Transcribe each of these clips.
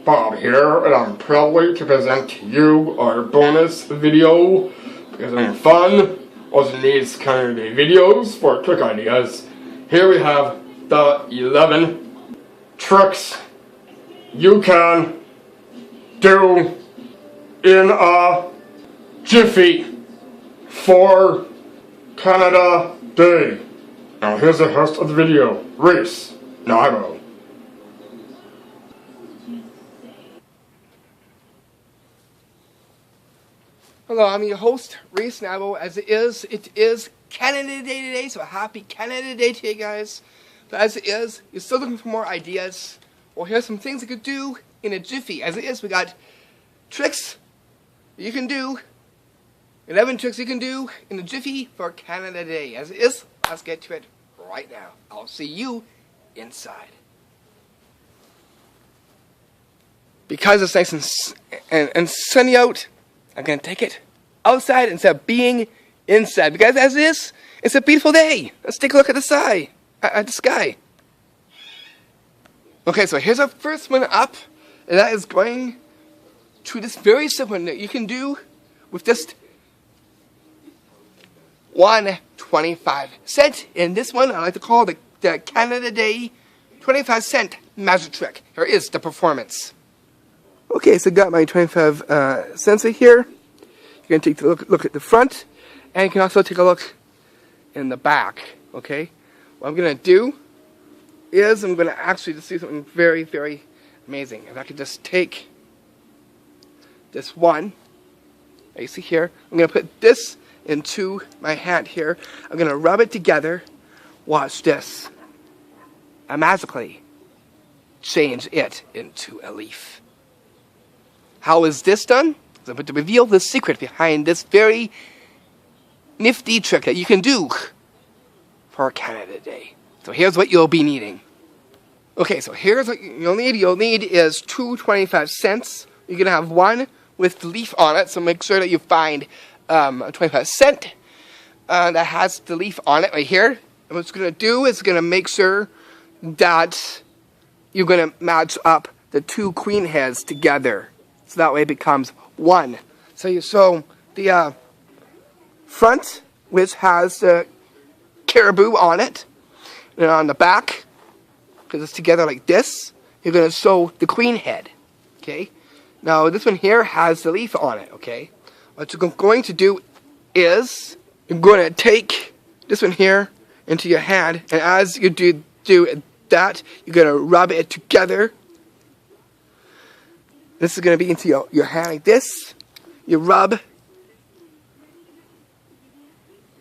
Bob here, and I'm proudly to present to you our bonus video because I'm fun. Also needs kind of the videos for trick ideas. Here we have the 11 tricks you can do in a Jiffy for Canada Day. Now here's the host of the video, Reese Nago. Hello, I'm your host, Reese Nago. It is Canada Day today, so happy Canada Day to you guys. But as it is, you're still looking for more ideas. Well, here's some things you could do in a Jiffy. As it is, we got tricks you can do, 11 tricks you can do in a Jiffy for Canada Day. As it is, let's get to it right now. I'll see you inside. Because it's nice and sunny out, I'm going to take it outside instead of being inside. Because as is, it's a beautiful day. Let's take a look at the sky. Okay, so here's our first one up. And that is going to this very simple one that you can do with just one 25-cent. And this one I like to call the Canada Day 25-cent magic trick. Here is the performance. Okay, so I got my 25 cents right here. You're going to take a look at the front, and you can also take a look in the back, okay? What I'm going to do is I'm going to actually just do something very, very amazing. If I could just take this one, that you see here, I'm going to put this into my hand here. I'm going to rub it together. Watch this. I magically change it into a leaf. How is this done? So I'm going to reveal the secret behind this very nifty trick that you can do for Canada Day. So here's what you'll be needing. Okay, so here's what you'll need. You'll need is two 25 cents. You're going to have one with the leaf on it, so make sure that you find a 25 cent that has the leaf on it right here. And what it's going to do is going to make sure that you're going to match up the two queen heads together. So that way it becomes one. So you sew the front, which has the caribou on it, and on the back, because it's together like this, you're going to sew the queen head. Okay. Now this one here has the leaf on it. Okay. What you're going to do is you're going to take this one here into your hand, and as you do that, you're going to rub it together. This is going to be into your hand like this. You rub,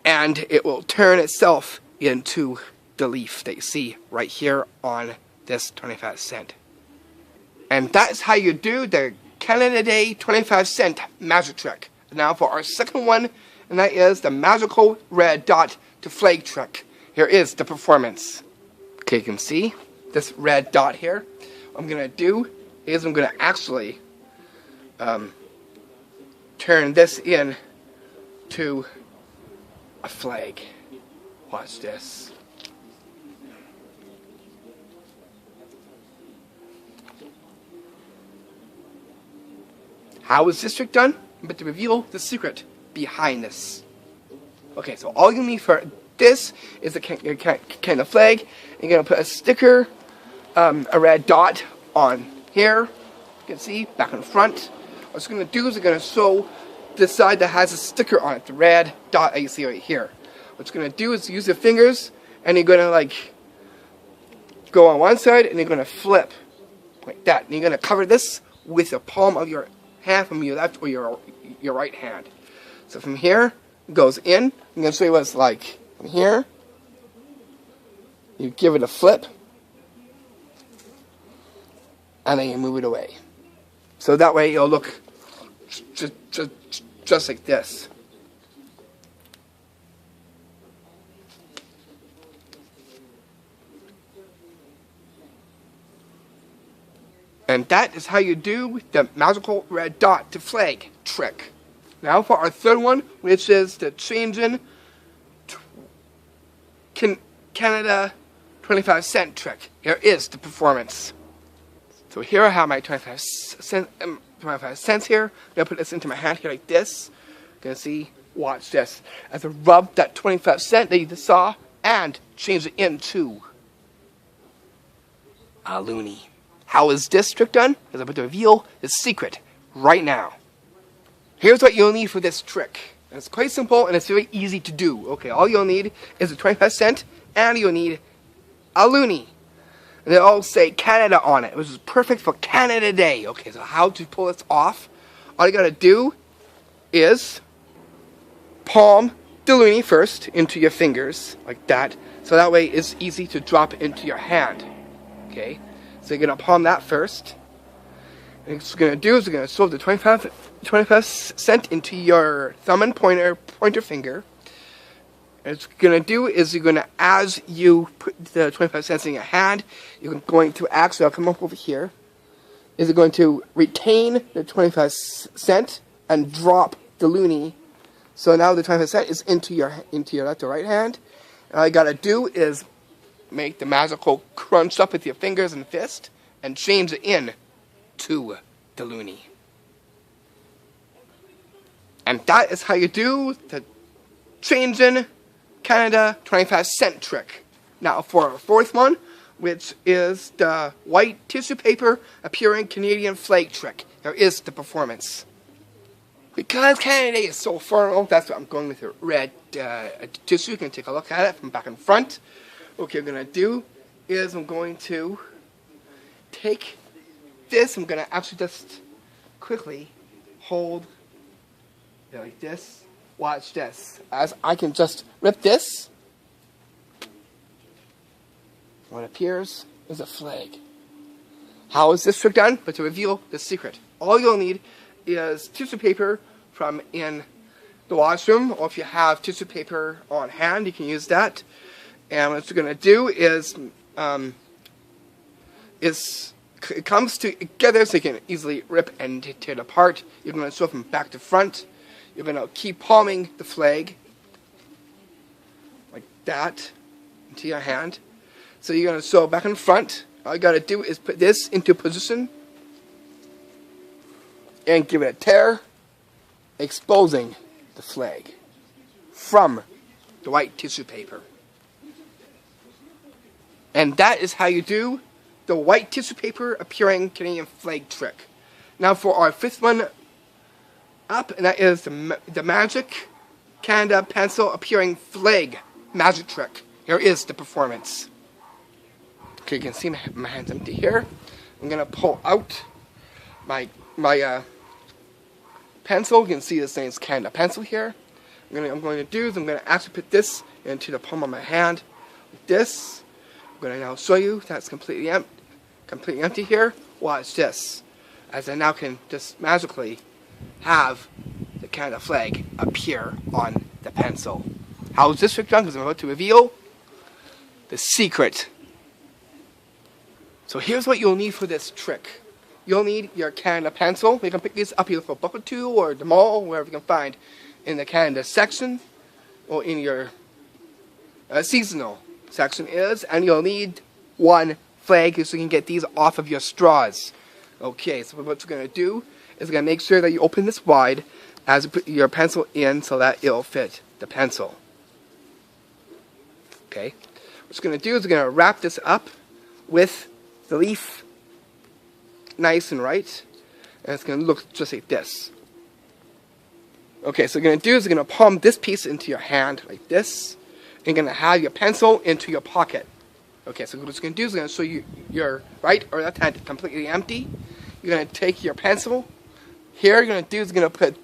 and it will turn itself into the leaf that you see right here on this 25 cent. And that is how you do the Canada Day 25 cent magic trick. Now for our second one, and that is the magical red dot to flag trick. Here is the performance. Okay, you can see this red dot here. What I'm going to do is I'm going to actually turn this in to a flag. Watch this. How is this trick done? I'm about to reveal the secret behind this. Okay, so all you need for this is your kind of flag. You're going to put a sticker, a red dot on here. You can see, back and front. What it's going to do is you're going to sew the side that has a sticker on it, the red dot that you see right here. What it's going to do is use your fingers, and you're going to like go on one side, and you're going to flip like that. And you're going to cover this with the palm of your hand from your left or your right hand. So from here, it goes in. I'm going to show you what it's like. From here, you give it a flip, and then you move it away. So that way it'll look just like this. And that is how you do the magical red dot to flag trick. Now for our third one, which is the changing Canada 25 cent trick. Here is the performance. So here I have my 25 cents here. I'm going to put this into my hand here like this. Gonna see, watch this. As I rub that 25 cent that you just saw and change it into a loonie. How is this trick done? As I'm about to reveal the secret right now. Here's what you'll need for this trick. And it's quite simple and it's very easy to do. Okay, all you'll need is a 25 cent and you'll need a loonie. And they all say Canada on it, which is perfect for Canada Day. Okay, so how to pull this off? All you gotta do is palm the loonie first into your fingers, like that. So that way it's easy to drop into your hand. Okay, so you're gonna palm that first. And what you're gonna do is you're gonna shove the 25 cent into your thumb and pointer finger. And what you're gonna do is you're gonna, as you put the 25 cents in your hand, you're going to actually, I'll come up over here, is you're going to retain the 25 cent and drop the loonie. So now the 25 cent is into your left or right hand. And all you gotta do is make the magical crunch up with your fingers and fist and change it in to the loonie. And that is how you do the change in Canada 25 cent trick. Now for our fourth one, which is the white tissue paper appearing Canadian flag trick. There is the performance. Because Canada Day is so formal, that's what I'm going with a red tissue. You can take a look at it from back and front. Okay, what I'm going to do is I'm going to take this. I'm going to actually just quickly hold it like this. Watch this. As I can just rip this. What appears is a flag. How is this trick done? But to reveal the secret, all you'll need is tissue paper from in the washroom, or if you have tissue paper on hand, you can use that. And what you're going to do is, it comes together so you can easily rip and tear it apart. You're going to sew from back to front. You're going to keep palming the flag like that into your hand. So you're going to sew back and front. All you got to do is put this into position and give it a tear, exposing the flag from the white tissue paper. And that is how you do the white tissue paper appearing Canadian flag trick. Now for our fifth one up, and that is the magic Canada pencil appearing flag magic trick. Here is the performance. Okay, you can see my hand's empty here. I'm gonna pull out my pencil. You can see this thing's Canada pencil here. What I'm going to do is I'm going to actually put this into the palm of my hand like this. I'm going to now show you that's completely empty here. Watch this, as I now can just magically have the Canada flag appear on the pencil. How is this trick done? Because I'm about to reveal the secret. So here's what you'll need for this trick. You'll need your Canada pencil. You can pick these up either for Bucket 2 or the mall, wherever you can find in the Canada section, or in your seasonal section is. And you'll need one flag so you can get these off of your straws. Okay, so what you're going to do is you're going to make sure that you open this wide as you put your pencil in so that it'll fit the pencil. Okay, what you're going to do is you're going to wrap this up with the leaf nice and right, and it's going to look just like this. Okay, so what you're going to do is you're going to palm this piece into your hand like this, and you're going to have your pencil into your pocket. Okay, so what you're going to do is you're going to show you your right or left hand completely empty. You're going to take your pencil. Here you're going to do is you're going to put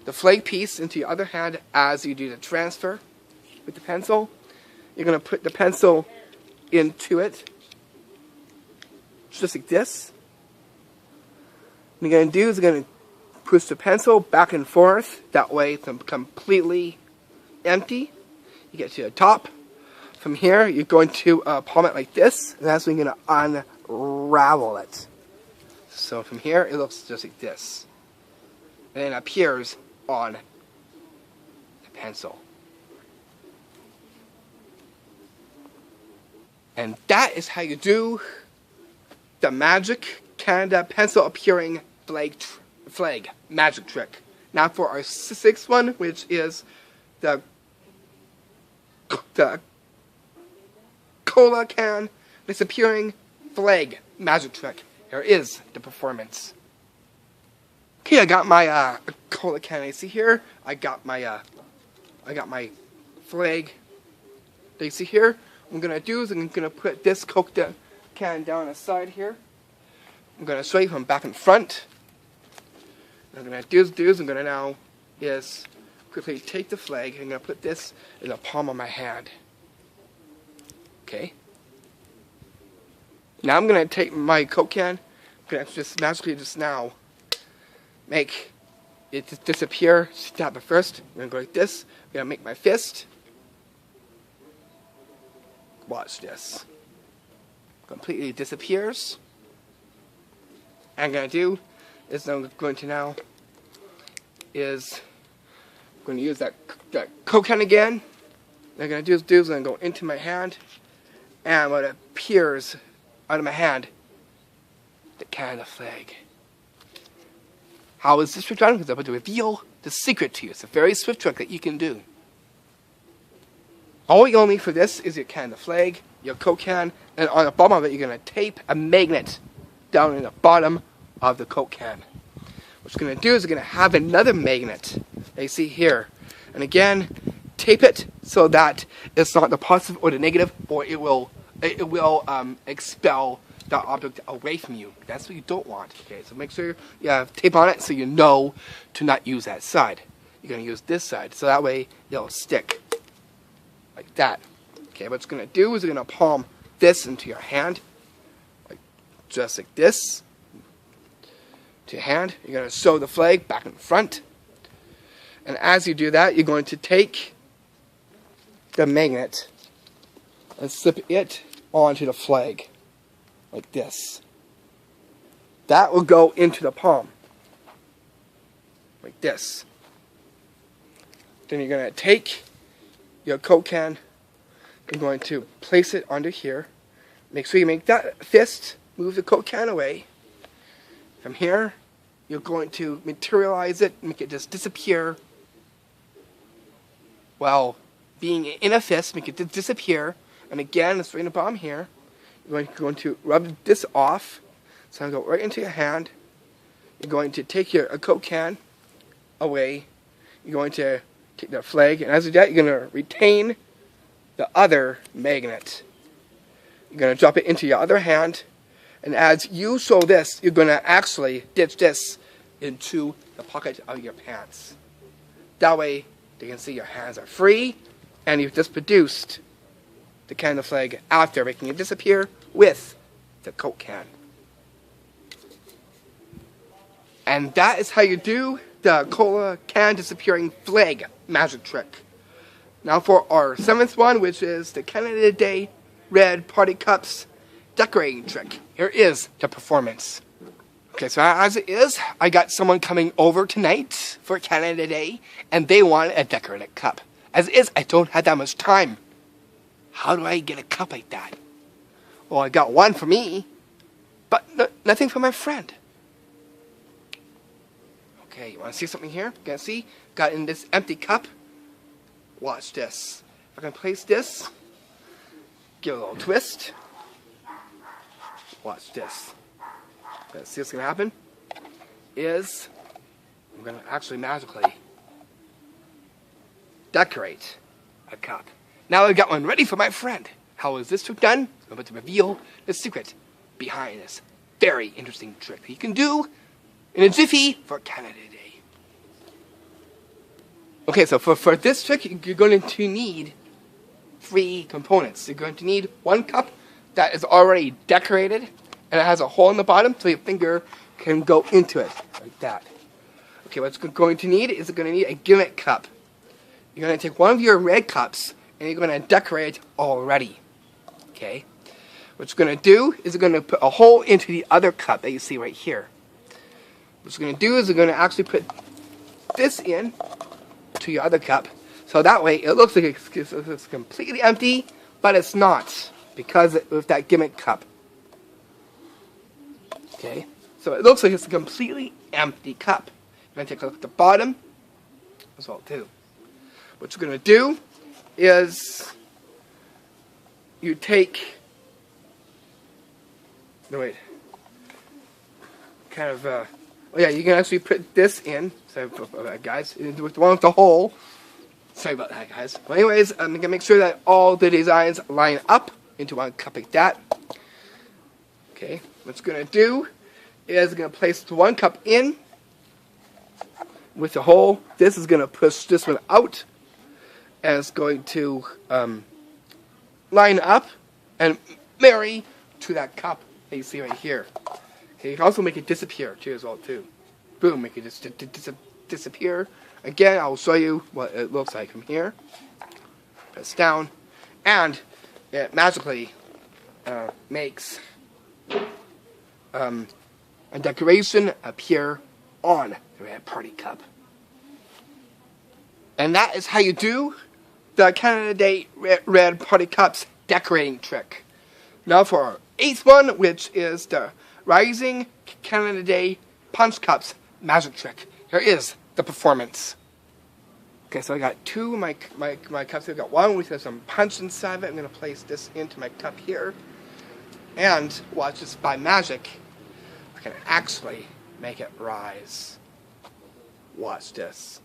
the flag piece into your other hand as you do the transfer with the pencil. You're going to put the pencil into it, just like this. What you're going to do is you're going to push the pencil back and forth. That way it's completely empty. You get to the top. From here, you're going to palm it like this, and that's when you're going to unravel it. So from here, it looks just like this. And then it appears on the pencil. And that is how you do the magic Canada pencil appearing flag magic trick. Now for our sixth one, which is the cola can disappearing flag magic trick. Here is the performance. Okay, I got my cola can. You see here, I got my flag. Do you see here? What I'm gonna do is I'm gonna put this Coke can down on the side here. I'm gonna show you from back and front. What I'm gonna do is I'm gonna now quickly take the flag and I'm gonna put this in the palm of my hand. Okay. Now I'm gonna take my Coke can. I'm gonna just magically just now make it just disappear. Stop it first. I'm gonna go like this. I'm gonna make my fist. Watch this. Completely disappears. And I'm gonna do is I'm going to now is I'm going to use that Coke can again. What I'm gonna do is I'm gonna go into my hand, and what appears out of my hand, the Canada flag. How is this trick done? Because I'm going to reveal the secret to you. It's a very swift trick that you can do. All you'll need for this is your Canada flag, your Coke can, and on the bottom of it you're going to tape a magnet down in the bottom of the Coke can. What you're going to do is you're going to have another magnet that you see here. And again, tape it so that it's not the positive or the negative, or it will expel the object away from you. That's what you don't want. Okay, so make sure you have tape on it so you know to not use that side. You're going to use this side, so that way it'll stick like that. Okay, what it's going to do is you're going to palm this into your hand, like just like this, to your hand. You're going to sew the flag back and front, and as you do that, you're going to take the magnet and slip it onto the flag. Like this. That will go into the palm. Like this. Then you're going to take your Coke can. You're going to place it under here. Make sure you make that fist. Move the Coke can away. From here, you're going to materialize it. Make it just disappear. While being in a fist, make it disappear. And again, it's right in the bottom here. You're going to rub this off. So I'm going to go right into your hand. You're going to take your Coke can away. You're going to take the flag. And as you do that, you're going to retain the other magnet. You're going to drop it into your other hand. And as you show this, you're going to actually ditch this into the pocket of your pants. That way, they can see your hands are free. And you've just produced the Canada flag after making it disappear with the Coke can. And that is how you do the cola can disappearing flag magic trick. Now for our seventh one, which is the Canada Day Red Party Cups decorating trick. Here is the performance. Okay, so as it is, I got someone coming over tonight for Canada Day, and they want a decorated cup. As it is, I don't have that much time. How do I get a cup like that? Well, I got one for me, but nothing for my friend. Okay, you want to see something here? You can see? Got in this empty cup. Watch this. If I can place this, give it a little twist. Watch this. Let's see what's going to happen. I'm going to actually magically decorate a cup. Now I've got one ready for my friend. How is this trick done? I'm about to reveal the secret behind this very interesting trick that you can do in a jiffy for Canada Day. Okay, so for this trick, you're going to need 3 components. You're going to need one cup that is already decorated, and it has a hole in the bottom so your finger can go into it, like that. Okay, what it's going to need is going to need a gimmick cup. You're going to take one of your red cups, and you're going to decorate already. Okay? What you're going to do is you're going to put a hole into the other cup that you see right here. What you're going to do is you're going to actually put this in to your other cup. So that way it looks like it's completely empty, but it's not, because with that gimmick cup. Okay? So it looks like it's a completely empty cup. You're going to take a look at the bottom as well too. What you're going to do is you take, no wait, kind of, oh yeah, you can actually put this in, sorry about that guys, with the one with the hole. Sorry about that guys. Well anyways, I'm going to make sure that all the designs line up into one cup like that. Okay, what you're going to do is going to place the one cup in with the hole. This is going to push this one out, and it's going to line up and marry to that cup that you see right here. Okay, you can also make it disappear too as well too. Boom, make it just disappear. Again, I'll show you what it looks like from here. Press down, and it magically makes a decoration appear on the red party cup. And that is how you do the Canada Day red party cups decorating trick. Now for our 8th one, which is the Rising Canada Day punch cups magic trick. Here is the performance. Okay, so I got two of my cups. I've got one with some punch inside of it. I'm going to place this into my cup here. And watch this, by magic, I can actually make it rise. Watch this.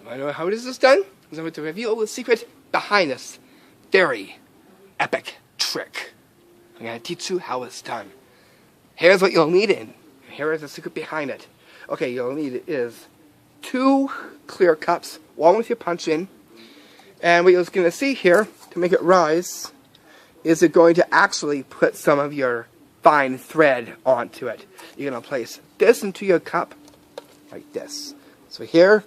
I know how this is done. I'm going to reveal the secret behind this very epic trick. I'm going to teach you how it's done. Here's what you'll need, and here is the secret behind it. Okay, you'll need is 2 clear cups, one with your punch in. And what you're going to see here, to make it rise, is you're going to actually put some of your fine thread onto it. You're going to place this into your cup, like this. So here,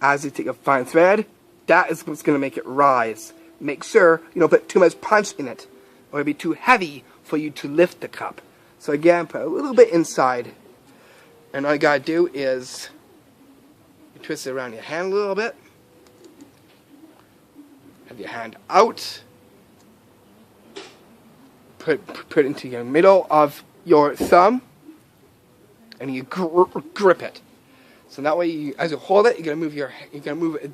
as you take a fine thread, that is what's going to make it rise. Make sure you don't put too much punch in it, or it'll be too heavy for you to lift the cup. So again, put a little bit inside, and all you gotta do is you twist it around your hand a little bit, have your hand out, put it into your middle of your thumb, and you grip it. So that way, as you hold it, you're gonna move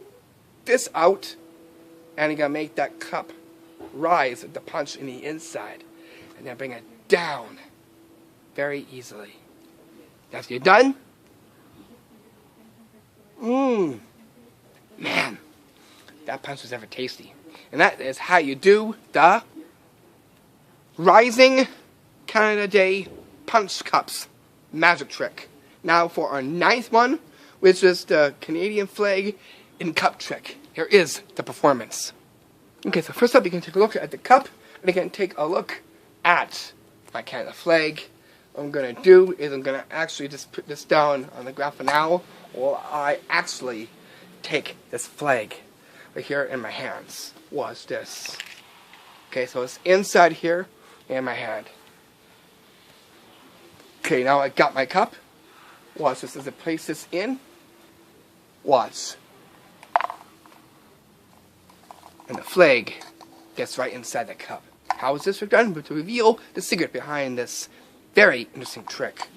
this out, and you're gonna make that cup rise with the punch in the inside, and then bring it down very easily. After you're done, man, that punch was ever tasty. And that is how you do the Rising Canada Day punch cups magic trick. Now for our 9th one, which is the Canadian flag in cup trick. Here is the performance. Okay, so first up you can take a look at the cup, and you can take a look at my Canada flag. What I'm going to do is I'm going to actually just put this down on the ground for now, while I actually take this flag right here in my hands. Watch this. Okay, so it's inside here in my hand. Okay, now I got my cup. Watch this as I place this in. Watch. And the flag gets right inside the cup. How is this done? But to reveal the secret behind this very interesting trick.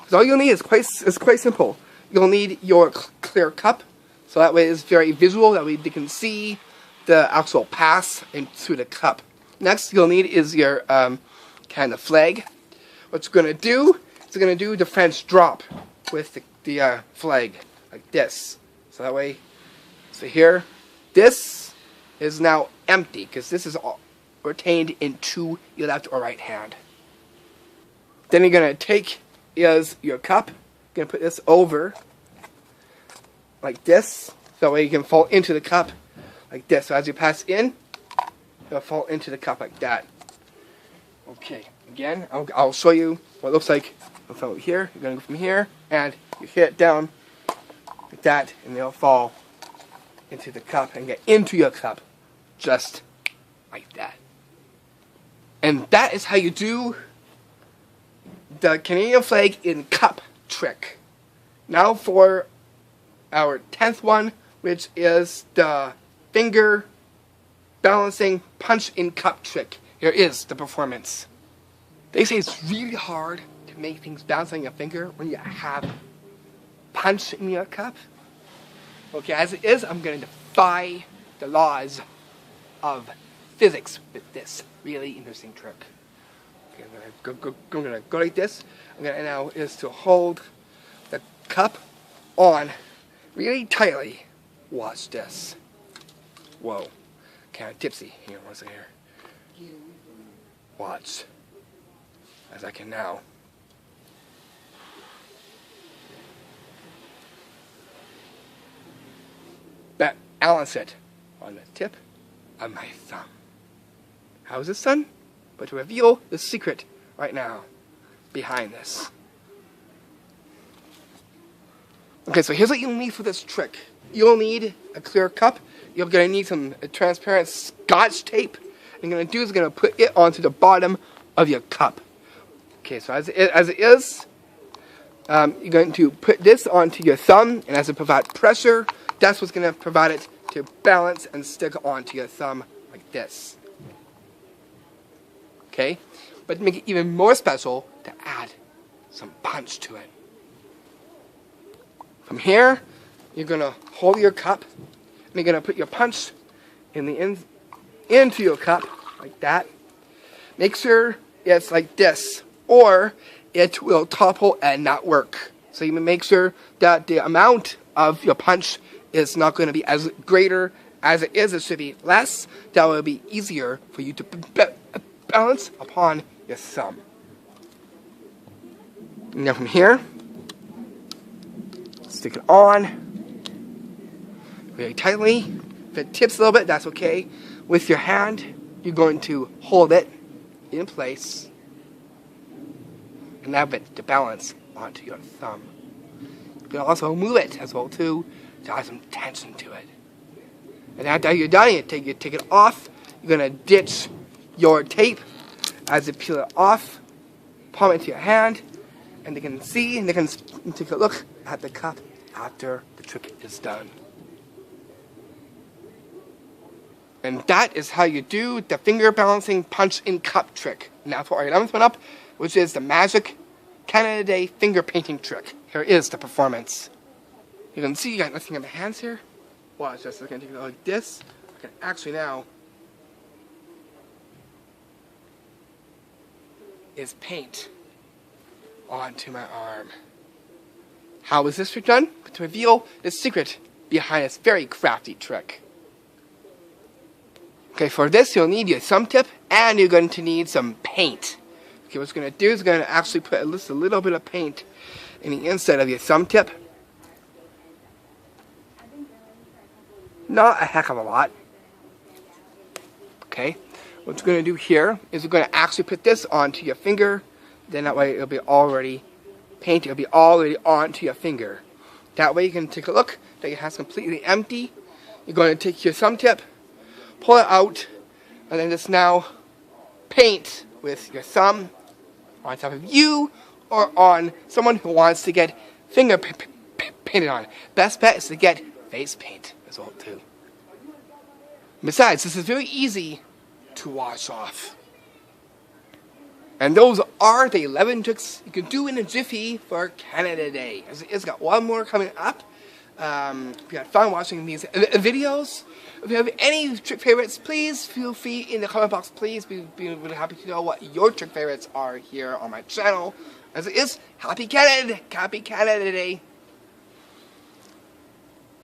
So all you'll need is quite simple. You'll need your clear cup, so that way it's very visual. That way you can see the actual pass into the cup. Next, you'll need is your kind of flag. What you're gonna do is you're gonna do the French drop with the flag like this. So that way, so here, this is now empty because this is all retained into your left or right hand. Then you're going to take your cup, you're going to put this over like this, so that way you can fall into the cup like this. So as you pass in, it'll fall into the cup like that. Okay, again, I'll show you what it looks like from here. You're going to go from here, and you hit it down like that, and it'll fall into the cup and get into your cup just like that. And that is how you do the Canadian flag in cup trick. Now for our 10th one, which is the finger balancing punch-in cup trick. Here is the performance. They say it's really hard to make things bounce on your finger when you have punch in your cup. Okay, as it is, I'm going to defy the laws of physics with this really interesting trick. Okay, I'm gonna go like this. I'm gonna now is to hold the cup on really tightly. Watch this. Whoa, kind of tipsy. Here, one second here. Watch as I can now. Balance it on the tip of my thumb. How is this done? But to reveal the secret right now behind this. Okay, so here's what you'll need for this trick. You'll need a clear cup. You're going to need some transparent Scotch tape. What you're going to do is you're going to put it onto the bottom of your cup. Okay, so as it is, you're going to put this onto your thumb, and as it provides pressure, that's what's going to provide it to balance and stick onto your thumb like this. Okay? But to make it even more special, to add some punch to it. From here, you're going to hold your cup, and you're going to put your punch into your cup like that. Make sure it's like this, or it will topple and not work. So you make sure that the amount of your punch is not going to be as greater as it is. It should be less. That will be easier for you to balance upon your thumb. Now from here, stick it on very tightly. If it tips a little bit, that's okay. With your hand, you're going to hold it in place and have it to balance onto your thumb. You can also move it as well too, to add some tension to it. And after you're done, you take it off. You're going to ditch your tape as you peel it off, palm it to your hand, and they can see and they can take a look at the cup after the trick is done. And that is how you do the finger balancing punch in cup trick. Now for our 11th one up, which is the magic Canada Day finger painting trick. Here is the performance. You can see you got nothing in the hands here. Watch this. I'm going to take it like this. I can actually now is paint onto my arm. How is this trick done? To reveal the secret behind this very crafty trick. Okay, for this you'll need your thumb tip and you're going to need some paint. Okay, what it's going to do is going to actually put just a little bit of paint in the inside of your thumb tip. Not a heck of a lot. Okay, what you're going to do here is you're going to actually put this onto your finger. Then that way it'll be already painted. It'll be already onto your finger. That way you can take a look that it has completely empty. You're going to take your thumb tip, pull it out, and then just now paint with your thumb on top of you or on someone who wants to get finger painted on. Best bet is to get face paint as well too. Besides, this is very easy to wash off. And those are the 11 tricks you can do in a Jiffy for Canada Day. It's got one more coming up. If you had fun watching these videos, if you have any trick favorites, please feel free in the comment box. Please be really happy to know what your trick favorites are here on my channel. As it is, Happy Canada Day!